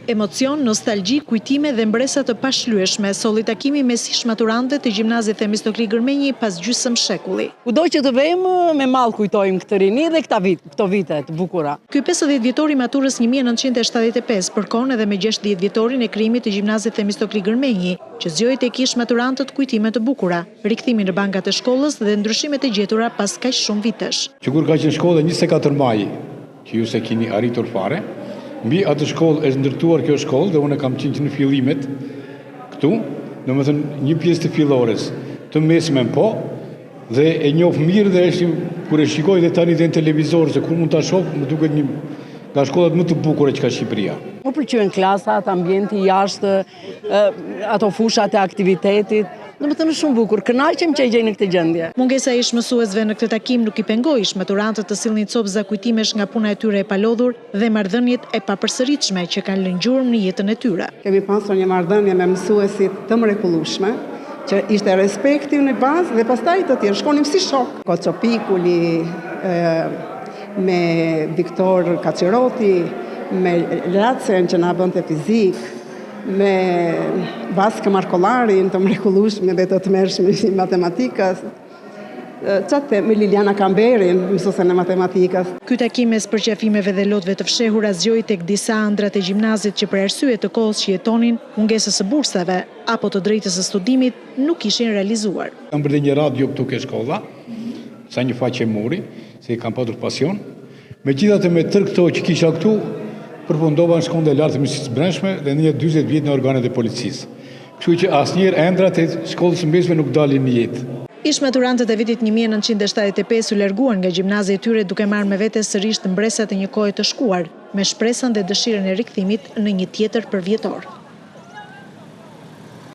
Emocion, nostalgji, kujtime dhe mbresa të pashlyeshme, solli takimi mes ish maturantëve të gjimnazit Themistokli Gërmenji pas gjysmë shekulli. Kudo që të vejmë, me mall kujtojmë këtë rini dhe këto vite të bukura. Ky 50 vjetori maturës 1975 përkon edhe me 60 vjetorin e krijimit të gjimnazit Themistokli Gërmenji, që zgjoi tek ish maturantët kujtime të bukura, rikthimi në bankat e shkollës dhe ndryshimet e gjetura pas kaq shumë vitesh. Që kur ka qenë shkolla 24 maj, që ju se keni arritur fare, mbi atë shkollë është ndërtuar kjo shkollë dhe unë kam qenë në fillimet këtu, domethënë një pjesë të fillores, të mesme po, dhe e njoh mirë dhe është kur e shikoj dhe tani në televizor se kur mund ta shoh, më duket një nga shkollat më të bukura që ka Shqipëria. Më pëlqejnë klasat, ambienti jashtë, ato fushat e aktivitetit. Domethënë është shumë bukur, kënaqem që e gjej në këtë gjendje. Mungesa e ish mësuesve në këtë takim nuk i pengoi ish maturantët të sillnin copza kujtimesh nga puna e tyre e palodhur dhe marrëdhëniet e papërsëritshme që kanë lënë gjurmë në jetën e tyre. Kemi pasur një marrëdhënie me mësuesit të mrekullueshme, që ishte respekti në bazë dhe pastaj të tjerë shkonim si shok. Koço Pikuli, me Viktor Kaçiroti, me Lacen që na bënte fizik, me Vaskë Markollarin të mrekullueshme dhe të tmerrshme i matematikës, me Liliana Kamberin, mësuesen e matematikës. Ky takim mes përqafimeve dhe lotëve të fshehura zgjoi tek disa ëndrat e gjimnazit që për arsye të kohës që jetonin, mungesës së bursave apo të drejtës së studimit nuk ishin realizuar. Kam bërë një radio këtu ke shkolla, sa një faqe muri, se i kam patur pasion. Megjithatë me tërë këto që kisha këtu, përfundova në shkollën e lartë të Ministrisë së Brendshme dhe në 40 vjet në organet e policisë. Kështu që asnjëherë ëndrat e shkollës së mesme nuk dalin në jetë. Ish maturantët e vitit 1975 u larguan nga gjimnazi e tyre duke marrë me vete sërish të mbresat e një kohe të shkuar, me shpresën dhe dëshirën e rikthimit në një tjetër përvjetor.